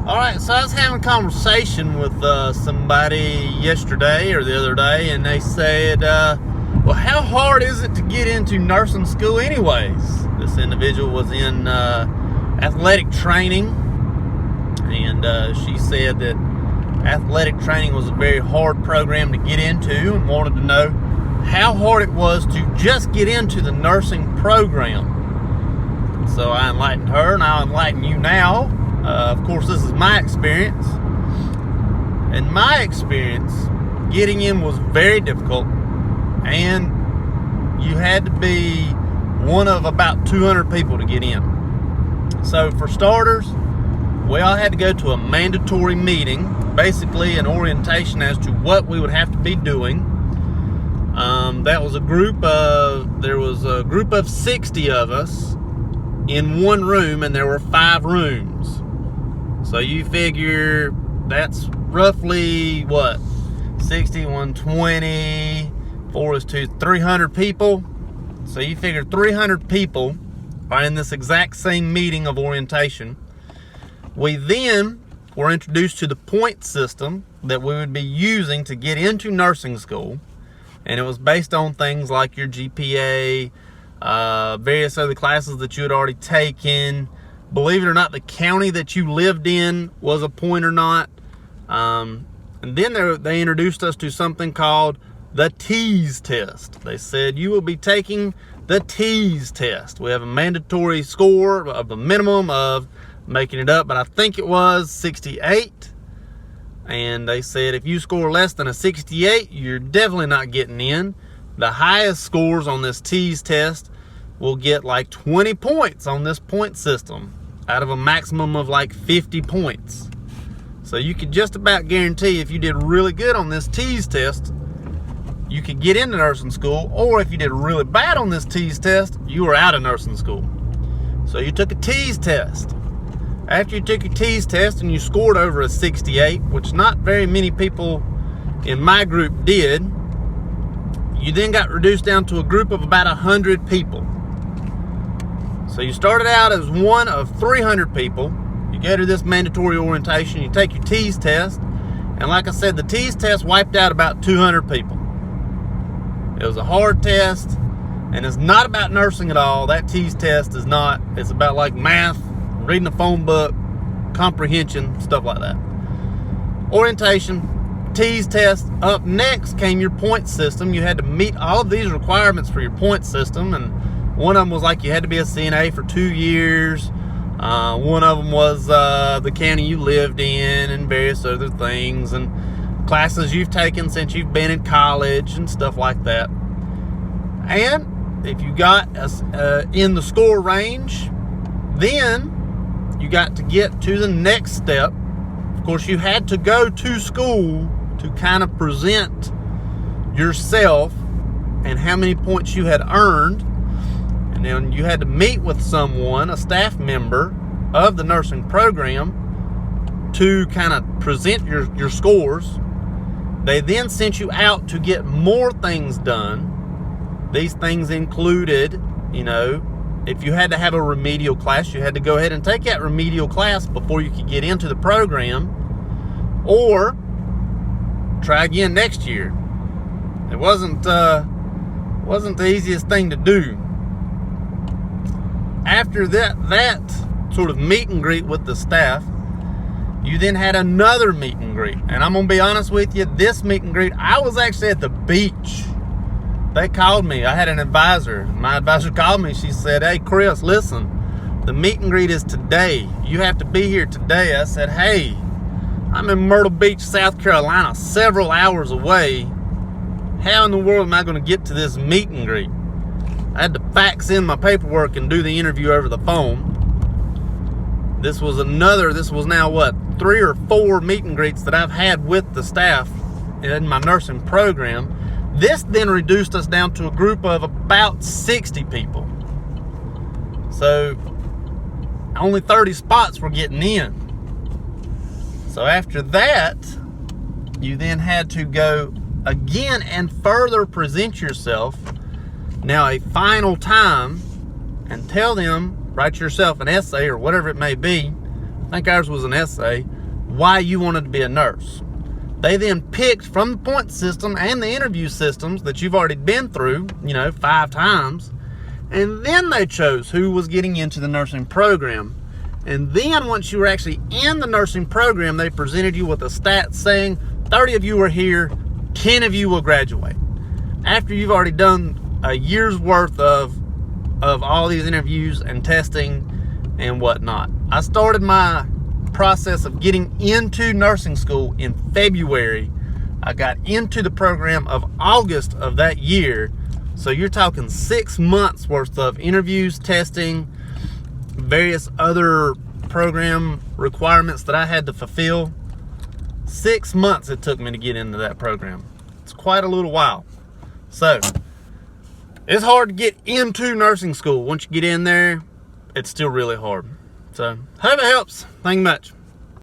All right, so I was having a conversation with somebody yesterday or the other day, and they said, well, how hard is it to get into nursing school anyways? This individual was in athletic training, and she said that athletic training was a very hard program to get into and wanted to know how hard it was to just get into the nursing program. So I enlightened her, and I'll enlighten you now. Of course, this is my experience. In my experience, getting in was very difficult, and you had to be one of about 200 people to get in. So for starters, we all had to go to a mandatory meeting, basically an orientation as to what we would have to be doing. There was a group of 60 of us in one room, and there were 5 rooms. So you figure that's roughly what? 60, 120, 4 is 2, 300 people. So you figure 300 people are in this exact same meeting of orientation. We then were introduced to the point system that we would be using to get into nursing school. And it was based on things like your GPA, various other classes that you had already taken. Believe it or not, the county that you lived in was a point or not. And then they introduced us to something called the TEAS test. They said, you will be taking the TEAS test. We have a mandatory score of a minimum of, making it up, but I think it was 68. And they said if you score less than a 68, you're definitely not getting in. The highest scores on this TEAS test will get like 20 points on this point system out of a maximum of like 50 points. So you could just about guarantee if you did really good on this TEAS test, you could get into nursing school, or if you did really bad on this TEAS test, you were out of nursing school. So you took a TEAS test. After you took your TEAS test and you scored over a 68, which not very many people in my group did, you then got reduced down to a group of about 100 people. So you started out as one of 300 people. You go to this mandatory orientation, you take your TEAS test, and like I said, the TEAS test wiped out about 200 people. It was a hard test, and it's not about nursing at all. That TEAS test is not. It's about like math, reading a phone book, comprehension, stuff like that. Orientation, TEAS test. Up next came your point system. You had to meet all of these requirements for your point system, and one of them was like you had to be a CNA for 2 years. One of them was the county you lived in, and various other things, and classes you've taken since you've been in college and stuff like that. And if you got in the score range, then you got to get to the next step. Of course, you had to go to school to kind of present yourself and how many points you had earned. And then you had to meet with someone, a staff member of the nursing program, to kind of present your scores. They then sent you out to get more things done. These things included, if you had to have a remedial class, you had to go ahead and take that remedial class before you could get into the program, or try again next year. It wasn't the easiest thing to do. After that sort of meet and greet with the staff, you then had another meet and greet. And I'm going to be honest with you, this meet and greet, I was actually at the beach. They called me. I had an advisor. My advisor called me. She said, hey, Chris, listen, the meet and greet is today. You have to be here today. I said, hey, I'm in Myrtle Beach, South Carolina, several hours away. How in the world am I going to get to this meet and greet? I had to fax in my paperwork and do the interview over the phone. This was now 3 or 4 meet and greets that I've had with the staff in my nursing program. This then reduced us down to a group of about 60 people. So only 30 spots were getting in. So after that, you then had to go again and further present yourself, now a final time, and tell them, write yourself an essay or whatever it may be, I think ours was an essay, why you wanted to be a nurse. They then picked from the point system and the interview systems that you've already been through, 5 times, and then they chose who was getting into the nursing program. And then once you were actually in the nursing program, they presented you with a stat saying 30 of you are here, 10 of you will graduate. After you've already done a year's worth of all these interviews and testing and whatnot. I started my process of getting into nursing school in February. I got into the program of August of that year. So you're talking 6 months worth of interviews, testing, various other program requirements that I had to fulfill. 6 months it took me to get into that program. It's quite a little while. So it's hard to get into nursing school. Once you get in there, it's still really hard. So hope it helps. Thank you much.